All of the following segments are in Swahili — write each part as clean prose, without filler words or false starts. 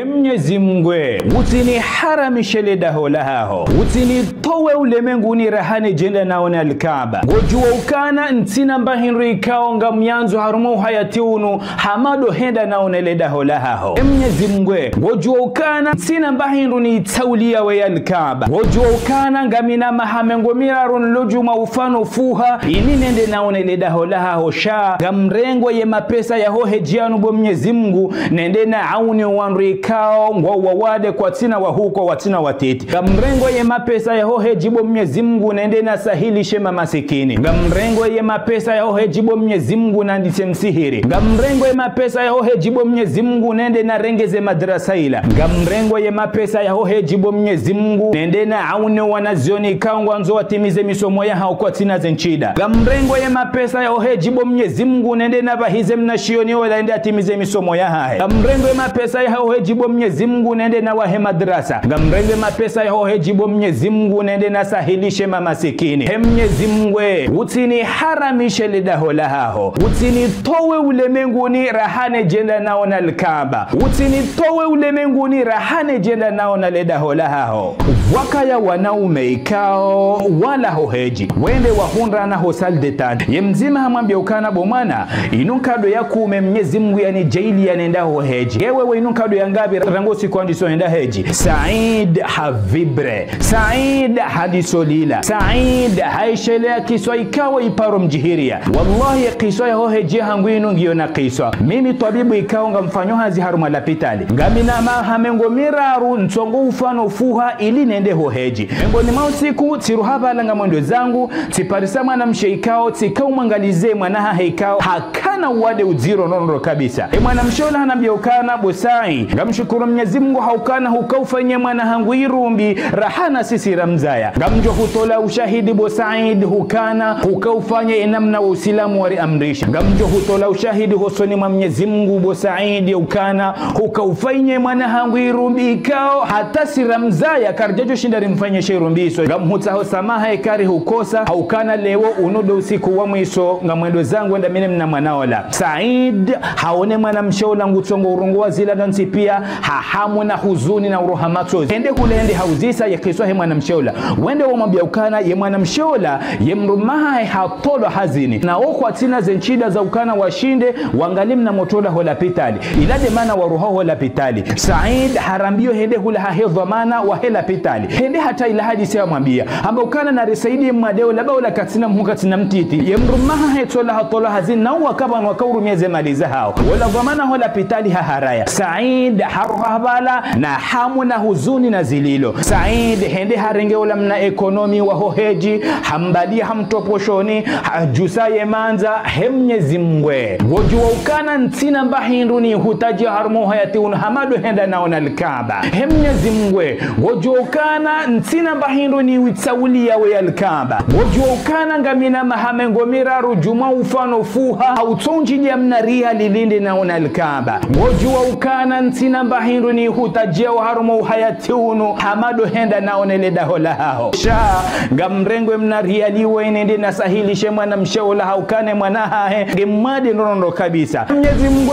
Mwenyezi Mungu utini haramishe ledaho lahaho utini towe ulemenguni rahane jenda naona al-Kaaba ngojua ukana ntina mbahinri ikaonga myanzo harumo hayatiunu hamado henda naona ledaho lahaho Mwenyezi Mungu ngojua ukana ntina mbahinru ni taulia we al-Kaaba ngojua ukana ngamina mahamengo mirarun lojuma ufano fuha ini nende naona ledaho lahaho sha gamrengo ye mapesa ya hohejianu bo Mwenyezi Mungu nende na auni wanri kao ngwa wawade kwa tina wa huko watina watiti gamrengo ye mapesa ya hohejibo Mwenyezi Mungu nende na sahili shema masikini gamrengo ye mapesa ya hohejibo Mwenyezi Mungu nandise msihiri gamrengo ye mapesa ya hohejibo Mwenyezi Mungu nende na rengeze madrasa ila gamrengo ye mapesa ya hohejibo Mwenyezi Mungu nende na auni wanazioni kao ngwanzo watimize misomo ya hao kwa tina zenchida gamrengo ye mapesa ya hohejibo Mwenyezi Mungu nende na bahize mnashioni wala nende atimize misomo ya hae gamrengo ye mapesa ya hohejibo Mwenyezi Mungu nende na wahe madrasa gamrengo ye mapesa ya hohejibo Mwenyezi Mungu nende na sahilishe mamasikini Mwenyezi Mungu utini haramishe ledaho lahaho utini towe ulemenguni rahane jenda naona al-Kaaba utini towe ulemenguni rahane jenda naona ledaho lahaho wakaya wanaume ikao wala hoheji wende wahundra na hosal detani ye mzima hamambia ukana bomana inunkado ya kume Mwenyezi Mungu yani jaili ya nenda hoheji yewe inunkado ya ngabi rangosi kwa ndiso nenda heji Said havibre Said hadisolila Said haishelea kiswa ikawa iparo mjihiria wallahi kiswa ya hoheji hangu inungiyo na kiswa mimi tabibu ikawa nga mfanyo hazi haruma lapitali ngamina mahamengo miraru ntsongo ufano fuha ili nende hoheji mengo ni mausiku tiruhaba langa mwendo zangu tiparisa mwana msheikao tikau mwangalize mwanaha heikao hakana uwade uziro nono kabisa mwana mshola hanambia ukana bosai ngamshukuru Mwenyezi Mungu haukana hukaufanye mwana hangu irumbi rahana sisi ramzaya ngamjo hutola ushahidi bosaid hukana hukaufanye enamna wa usilamu wari amrisha ngamjo hutola ushahidi hosoni mwa Mwenyezi Mungu bosaid ukana hukaufanye mwana hangu irumbi ikao hata si ramzaya karjajo shindari mfanye shirumbi so ngamhuta hosamaha ikari hukosa haukana lewo unodo usiku wa mwiso ngamwendo zangu enda mine mna mwanaola Said haone mwana mshola ngutongo urungu wa zila dansi pia hahamu na huzuni na urohamatozi ende kulende hauzisa ya kiswa he mwana mshola wende wamambia ukana ye mwana mshola ye mrumaha hatolo hazini na okwa tina zenchida za ukana washinde wangalim na motola hola pitali ilade mana waruha hola pitali Said harambio hende hula hahedha mana wa hela pitali hende hata ila hadisi ya mwambia hamba ukana na risaidi mmadeo laba ula katina mhuka tina mtiti ye mrumaha hetola hatola hazini na wakaba wakauru mieze maliza hao wala dhamana hola pitali haharaya Said haruhabala na hamu na huzuni na zililo Said hende harenge ula mna ekonomi wa hoheji hambali hamtoposhoni jusaye manza Mwenyezi Mungu wajua ukana ntina mbahinduni hutaji harmo hayati unhamadu henda naona al-Kaaba Mwenyezi Mungu wajua ukana ntina mbahinduni witsaulia we al-Kaaba wajua ukana ngamina mahamengo miraru juma ufano fuha hautonjili ya mnaria lilinde naona al-Kaaba wajua ukana ntina mbahinduni hutajia harmo hayati unu hamadu henda naona ledaho lahaho sha ngamrengwe mnaria liwe nende na sahilishe mwana mshaula haukane mwanahahe gemade nono kabisa Mwenyezi Mungu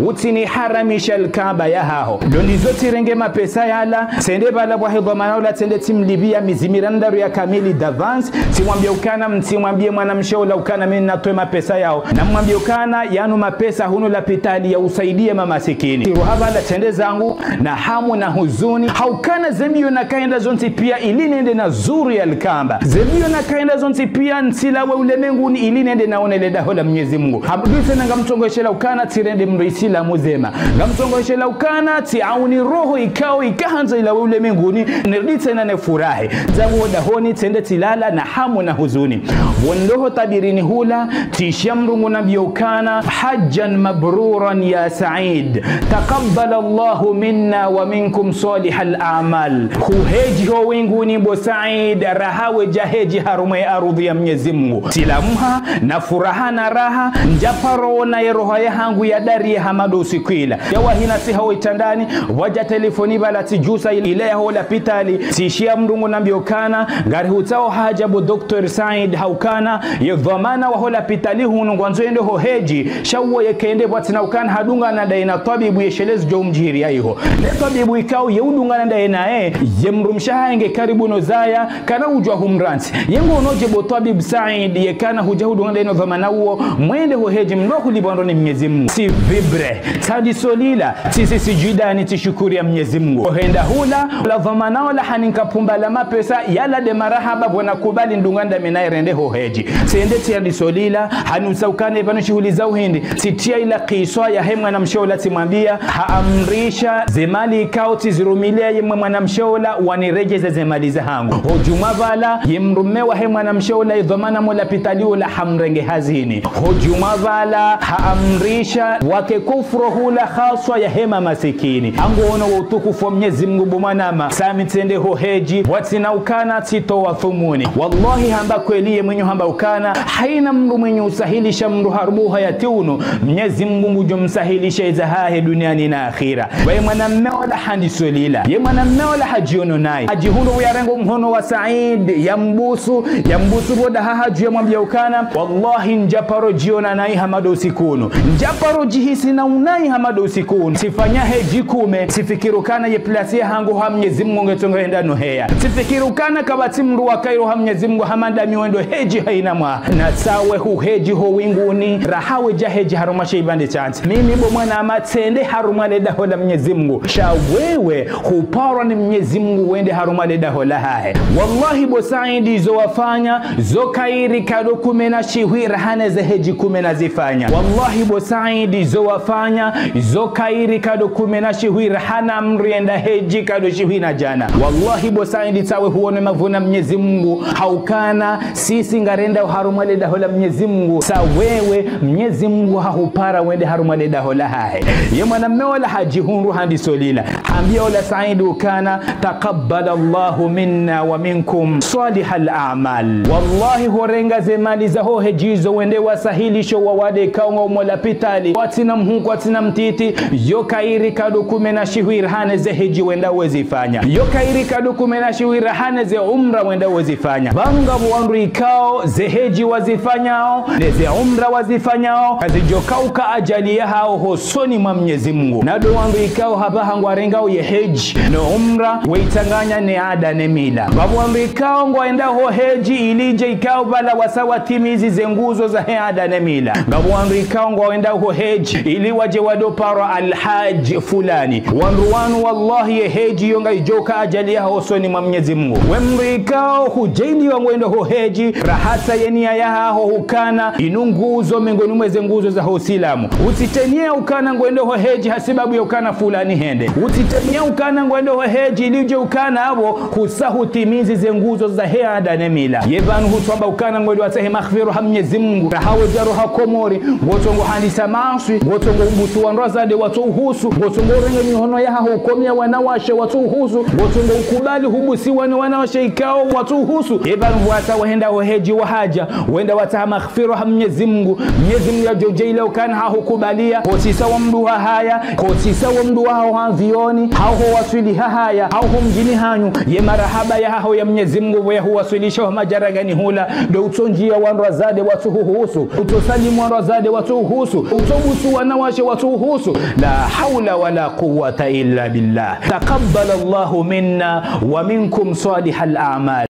utini haramisha al-Kaaba ya hao dondi zoti renge mapesa yala sende bala bwa hedwa manaula tende timlibia mizimirandaru ya kamili d'avance simwambia ukana mtimwambie mwana mshaula ukana mimi natoe mapesa yao na mwambie ukana yanu mapesa hunu la pitali ya usaidie mama sikini ruhaba la tende zangu na hamu na huzuni haukana zemio na kaenda zonti pia ili nende na zuri ya al-Kaaba zemio na kaenda zonti pia nsilawe ulemenguni ili nende naone ledaho la Mwenyezi Mungu habduse na ngamtongoshela ukana tirende mrisila muzema ngamtongoshela ukana tiauni roho ikao ikahanza ila ulemenguni nerditse na nefurahi zangu dahoni tende tilala na hamu na huzuni wondoho tabirini hula tishamrungu nabiyokana hajjan mabruran ya Said taqabbal Allahu minna wa minkum salihal a'mal huheji ho winguni bo Said rahawe jaheji harume arudhi ya Mwenyezi Mungu tilamha na furaha na raha njaparo na yeroha ya hangu ya dari ya hamado usikwila yawa hina siha uitandani waja telefoni bala tijusa ile ya hola pitali tishia mrungu nambiokana ngari hutao hajabu Dr. Said haukana ye dhamana wa hola pitali hunu ngwanzo ende hoheji shawo yekende bwatina ukana hadunga na daina tabibu yeshelezi jo mjiri aiho le tabibu ikao ye udunga na daina ye mrumshaha enge karibu nozaya kana ujwa humranti yengo unoje bo tabibu Said ye kana hujahudunga daina dhamana uo mwende hoheji mloku libondo ni Mwenyezi Mungu si vibre tadi solila sisi sijidani tishukuri ya Mwenyezi Mungu ohenda hula la dhamanao la haninka pumba la mapesa yala de marahaba bona kubali ndunganda minae rende hoheji sende tadi solila hanusa ukane vanu shughuli za uhindi sitia ila kiswa ya hemwa na mshola timwambia haamrisha zemali ikauti zirumilia yemwe mwana mshola wanirejeze zemali za hangu hojumavala yemrumewa hemwa na mshola idhamana mola pitaliu la hamrenge hazini hojumavala haamrisha wake kufro hula khaswa ya hema masikini angu ono wa utukufu wa Mwenyezi Mungu bumanama sami tende hoheji watina ukana tito wa thumuni wallahi hamba kweliye mwenye hamba ukana haina mndu mwenye usahilisha mndu harubuha ya tiunu Mwenyezi Mungu mujo msahilisha izahahe duniani na akhira wa ye mwana mmeola handi solila ye mwana mmeola hajiono nai hajihundu uyarengo mhono wa Said ya mbusu boda hahaju ya mwambia ukana wallahi njaparo jiona nai hamado usikunu njaparo jihisi na unai hamado usikunu sifanya heji kume sifikirukana ye plasia hangu ha Mwenyezi Mungu ngetongo endano heya sifikirukana kabati mru wa kairo ha Mwenyezi Mungu hamanda miwendo heji haina mwa na sawe hu heji ho winguni rahawe jaheji haruma sheibande chance mimi bo mwana amatende haruma leda hola Mwenyezi Mungu shawewe hupara ni Mwenyezi Mungu wende haruma leda hola hae wallahi bo Saidi zo wafanya zo kairi kado kumena shihwira hane ze heji kumena zifanya wallahi bo Saidi zo wafanya zo kairi kado kumena shihwira hana mrienda heji kado shihwina jana wallahi bo Saidi tawe huone mavuna Mwenyezi Mungu haukana sisi ngarenda haruma leda hola Mwenyezi Mungu sawewe Mwenyezi Mungu hahupara wende haruma leda hola hae ye mwana mmeola hajihundu handi solila hambia ola Said ukana taqabbala Allahu minna wa minkum salihal a'mal wallahi horenga zemali za hohejizo wende wasahilisho wawade kaunga umola pitali watina mhungu watina mtiti yokairi kadukumena shihwir hane ze heji wenda wezifanya yokairi kadukumena shihwir hane ze umra wenda wezifanya banga mwandu ikao ze heji wazifanyao ze umra wazifanyao kazi jokauka ajali ya hao hosoni mwa Mwenyezi Mungu na do wandu ikao haba hangwarengao ye heji no umra weitanganya ne ada ne mila babu wandu ikao ngwaenda ho heji ilije ikao bala wasawa timizi zenguzo za ada ne mila babu wandu ikao ngwaenda ho heji ili waje wadoparo alhaj fulani wandu wallahi ye heji yonga ijoka ajali ya hosoni mwa Mwenyezi Mungu wemru ikao hujaili wangwenda ho heji rahata yenia ya hao hukana inunguzo mengoni mweze nguzo za hosilamu utitenia ukana ngwendo ho heji hasibabu ya ukana fulani hende utitenia ukana ngwendo ho heji ilije ukana abo kusahu timizi zenguzo za heada nemila yevanu hutwamba ukana ngwendo atahe maghfiru ha Mwenyezi Mungu rahawe jaro hakomori ngotongo handisa maswi ngotongo umbusu wanrazade watu uhusu ngotongo renge mihono ya hukomia wanawashe watu uhusu ngotongo ukubali hubusi wanawashe ikao watu uhusu yevanu wata wahenda ho heji wahaja wenda wataha maghfiru ha Mwenyezi Mungu Mwenyezi Mungu ya jojeila ukana hahukubalia hosisa wa mduha haya hosisa wa mduha hao vioni hao waswili haya hao mjini hanyu ye marahaba ya hao ya Mwenyezi Mungu we huwaswilisha majaragani hula do utonjia wanrazade watu huhusu utosalimu wanrazade watu huhusu utobusu wanawashe watu huhusu la haula wala quwwata illa billah taqabbala Allahu minna wa minkum salihal a'mal.